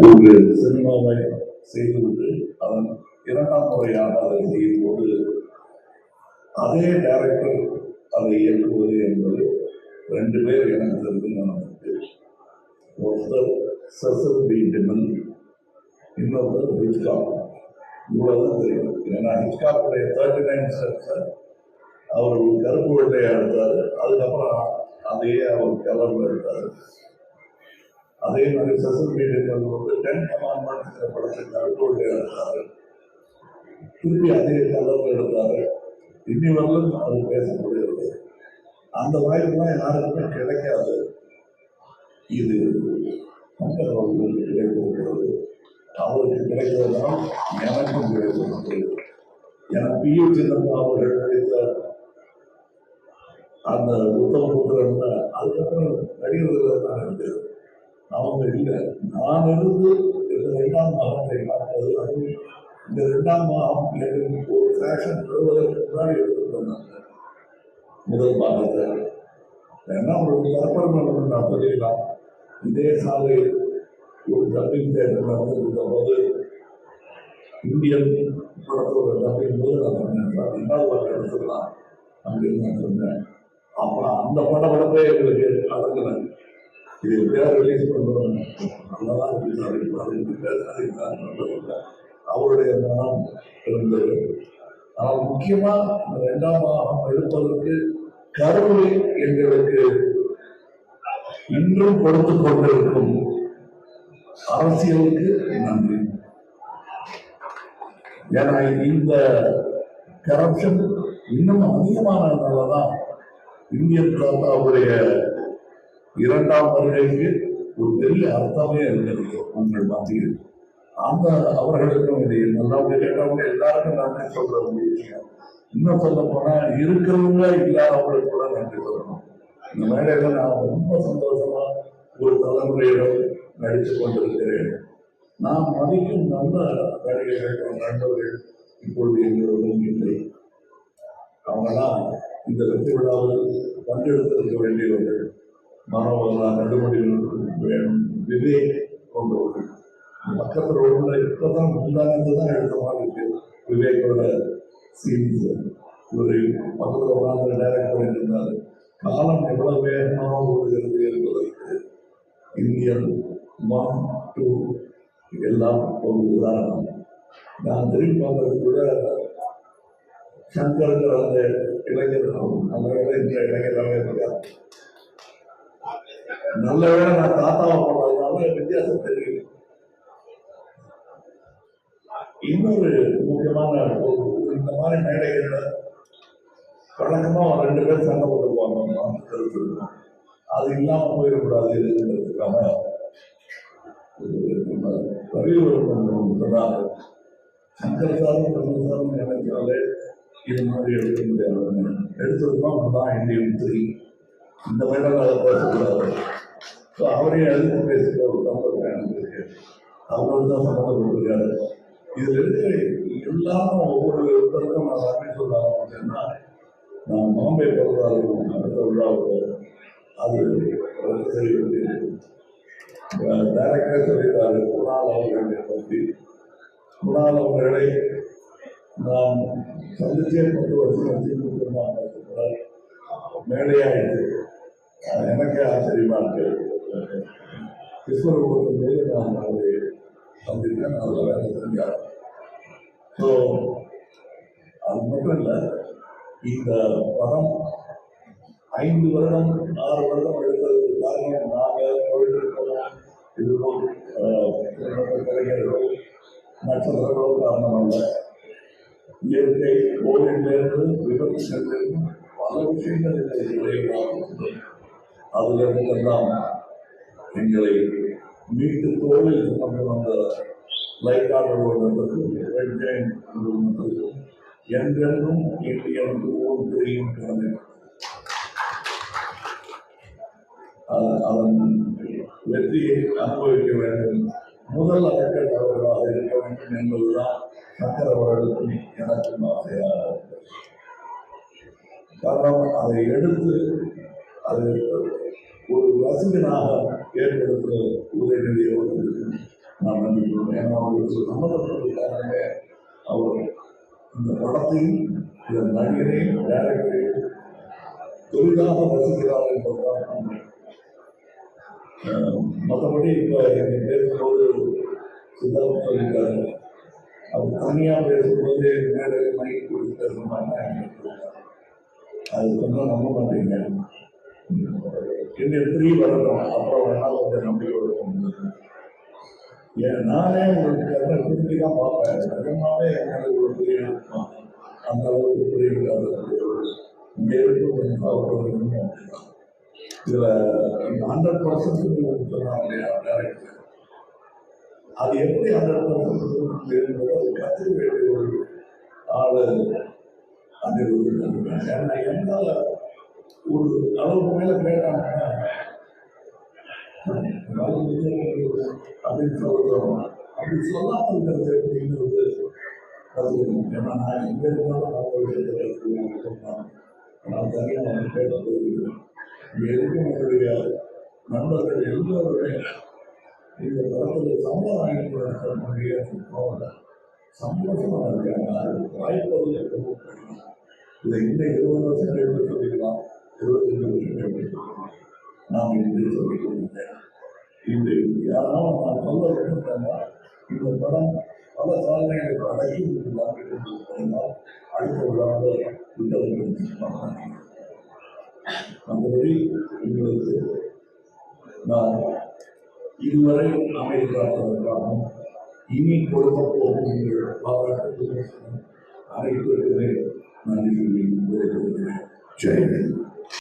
ஒரு சினிமாவை செய்துவிட்டு அதன் இரண்டாம் முறையாக அதை செய்யும் போது அதே டைரக்டர் அதை இயக்குவது என்பது ரெண்டு பேர் எனக்கு தெரிந்து நடந்தது. ஒருத்தர் செசல் பி டிமன், இன்னொருத்தர் ஹிச்காக். இவ்வளவுதான் தெரியும். ஏன்னா ஹிச்காக்குடைய 39 ஸ்டெப்ஸை அவர் கருப்பு வெள்ளையா எடுத்தார். அதுக்கப்புறம் அதையே அவர் கலர்ல எடுத்தார். அதே மாதிரி செசல் பி டிமன் வந்து 10 கமாண்ட்மெண்ட்ஸ் படத்தை கருப்பு வெள்ளையா எடுத்தார். திருப்பி அதே கலர்ல எடுத்தார். இன்னி வரலும் அது பேசப்படுகிறது. அந்த வாய்ப்புலாம் யாருக்குமே கிடைக்காது. இது சங்கர் அவர்களுக்கு கிடைத்திருக்கிறது. அவருக்கு கிடைத்ததனால் எனக்கும் கிடைத்திருக்கிறது. எனக்கு பி.யு. சின்னப்பா அவர்கள் நடித்த அந்த உத்தமபுத்திரன் அதுக்கப்புறம் நடிகர்கள் தான் இருந்தது. அவங்க இல்லை, நான் இருந்து இந்த 2ஆம் பாகத்தை பார்ப்பது. அது இந்த 2ஆம் பாகம் எனக்கு ஒரு ஃபேஷன் வருவதற்கு முன்னாடி எடுத்துட்டு வந்தாங்க முதல் பாகத்தை. ஏன்னா ஒரு தரப்பரம் நான் சொல்லிக்கலாம். இதே சாலையில் ஒரு டப்பிங் தேட்டரில் வந்து இருந்தபோது இந்தியன் படத்தோட டப்பிங் போது நான் சொன்னேன், இன்னொரு படம் எடுத்துக்கலாம் அப்படின்னு நான் சொன்னேன். அப்புறம் அந்த படப்படப்பே எங்களுக்கு அடங்கலை. இது எப்படியாவது ரிலீஸ் பண்ணுவாங்க, நல்லாதான் இருக்கு பேசாதீங்க. அவருடைய மனம் இருந்தது. ஆனால் முக்கியமா இந்த 2ஆம் பாகம் எடுப்பதற்கு கருவை எங்களுக்கு இன்றும் கொடுத்து கொண்டிருக்கும் அரசியலுக்கு நன்றி. ஏன்னா இந்த கரப்ஷன் இன்னும் அதிகமானதுனாலதான் இந்தியன் தாத்தாவுடைய 2ஆம் வருகைக்கு ஒரு பெரிய அர்த்தமே இருக்கிறது உங்கள் மத்தியில். அந்த அவர்களுக்கும் இது நல்லவங்க கேட்டவங்க எல்லாருக்கும் நன்றி சொல்ற ஒரு விஷயம். இன்னும் சொல்ல போனா இருக்கிறவங்க இல்லாதவங்களுக்கு கூட நன்றி சொல்லணும். இந்த மேடையில நான் ரொம்ப சந்தோஷமா ஒரு தலைமுறையிடம் நடித்து கொண்டிருக்கிறேன். நான் மதிக்கும் நல்ல நடிகர்கள் நண்பர்கள் இப்பொழுது எங்களுடன் இல்லை. அவங்களாம் இந்த வெற்றி விழாவில் பங்கெடுத்திருக்க வேண்டியவர்கள். மனோகரா, நடுமொழி வேணும், விவேக் போன்றவர்கள். பக்கத்தில் உள்ள இப்பதான் முந்தானதான் எடுத்த மாதிரி இருக்கு. விவேக்கோட சீன்ஸ் ஒரு பக்கத்தில் உட்கார்ந்து டைரக்ட் பண்ணிட்டு இருந்தாரு. காலம் எவ்வளவு வேகமாக ஓடுகிறது என்பதற்கு இந்தியன் 1, 2 எல்லாம் ஒரு உதாரணம். நான் திரும்பி பார்க்கறது கூட சங்கருங்கிற அந்த இளைஞர் நல்ல வேலை இந்த இளைஞராகவே இருக்கார். நல்ல வேலை நான் தாத்தாவை போனதுனால வித்தியாசம் தெரியும். இன்னொரு முக்கியமான இந்த மாதிரி மேடைகள்ல வழக்கமா 2 பேர் சண்டை போட்டுக்குவாங்க, கருத்து இருக்கும். அது இல்லாம போயிடக்கூடாதுங்கிறதுக்காக வலியுறுத்தல் சொன்னாங்க. சங்கர் சாரும் பிரம்மசாரும் நினைச்சாலே இது மாதிரி எடுக்க முடியாது. எடுத்ததுதான் அதுதான் இந்தியன் 3. இந்த மேடம் அதை பேசக்கூடாது. ஸோ அவரையும் எதிர்த்து பேசுகிற ஒரு நம்பர் எனக்கு இருக்கு. அவரோடு தான் சம்மந்தப்பட்டிருக்காரு. இதுல இருக்கிற எல்லாரும் ஒவ்வொருத்தருக்கும் நான் நன்றி சொல்லலாம். அப்படின்னா நான் பாம்பே பிறந்தாலும் அடுத்த விழாவுக்கு அது டைரக்டர் சொல்லிட்டாரு. குணால் அவர்களை பற்றி. குணால் அவர்களை நாம் சந்திச்சே 10 வருஷம் வச்சுருந்தாங்க. மேலையாயிடுச்சு. எனக்கே ஆச்சரியமா இருக்கு. விஸ்வரூபத்தின் போது நான் அதை சந்தித்தேன். அதில் வேலை செஞ்சார். ஸோ அது மட்டும் இல்லை, இந்த படம் 5 வருடம் 6 வருடம் எடுத்ததுக்கு காரணம் நாங்கள் தொழில்நுட்பம் இதுவும் கலைஞர்களும் நட்சத்திரங்களும் காரணம் அல்ல. இயற்கை கோவிலிருந்து விபத்துகளிலிருந்து பல விஷயங்கள் விளைவாக அதிலிருந்தெல்லாம் எங்களை மீட்டு தோழில் கொண்டு வந்த லைக்கா நிறுவனத்திற்கும் நிறுவனத்திற்கும் என்றென்றும் இந்தியன் தெரியும். அதன் வெற்றியை அனுபவிக்க வேண்டும். முதல் அடக்கல் அவர்களாக இருக்க வேண்டும் என்பதுதான் சங்கர் அவர்களுக்கும் எனக்கும் ஆசையாக. காரணம் அதை எடுத்து அது ஒரு ரசிகனாக ஏற்படுத்த உதயநிதி அவர்களுக்கு நான் நன்றி சொல்றேன். ஏன்னா அவருக்கு சம்மந்தப்பட்டதுக்காக அவர் இந்த படத்தையும் இதன் நடிகரையும் டேரக்டரையும் தொழிலாக ரசிக்கிறார் என்பதுதான். மற்றபடி இப்போ எனக்கு பேசும்போது சித்தார்த்தம் சொல்லியிருக்காரு, அவர் தனியாக பேசும்போது மேலே மைக் கொடுத்து பேசணும்னா அது சொன்னால் நம்ப மாட்டீங்க. இன்னும் 3 வரணும், அப்புறம் வேணா கொஞ்சம் நம்பிக்கை இருக்கும். ஏன் நானே உங்களுக்கு திருப்பி தான் பார்ப்பேன். நிஜமாவே எனக்கு ஒரு பெரிய அந்த அளவுக்கு புரியாது. இங்கே இருக்கும் கொஞ்சம் சாப்பிடுறது அப்படிதான். இதுல 100% சொன்னாங்க டேரக்டர். அது எப்படி 100% அது கற்றுக்க வேண்டிய ஒரு ஆளு அந்த ஏன்னா என்னால ஒரு அளவுக்கு மேல கேட்டாங்கன்னா அப்படின்னு சொல்றோம். அப்படி சொல்லாம இருக்கிறது அப்படிங்கிறது கற்றுக்கணும். ஏன்னா நான் எங்க இருந்தாலும் நான் தனியாக கேட்டது இங்கே இருக்கும் என்னுடைய நண்பர்கள் எல்லோருமே இந்த படத்தில் சம்பளம் வாங்கி போகல, சந்தோஷமா இருக்காங்க. அதுக்கு வாய்ப்பது ரொம்ப கடினம். இதை இன்னும் 20 வருஷம் கழிவு சொல்லிக்கலாம், 25 வருஷம் கழிவு சொல்லலாம். நாம் இன்று சொல்லிக் கொண்டிருந்தேன். இது யாராலும் நான் சொல்ல விரும்புகிறேன்னா, இந்த படம் பல சாதனைகளை அடக்கி கொண்டிருந்தால் அடுத்த விழாவில் விட்டது. மற்றபடி உங்களுக்கு நான் இதுவரை அமைதிக்காகவும் இனி கொடுக்க போகும் நீங்கள் பாராட்டு அனைத்து நன்றி சொல்லி விடைபெறுகிறேன். ஜெயலலிதா.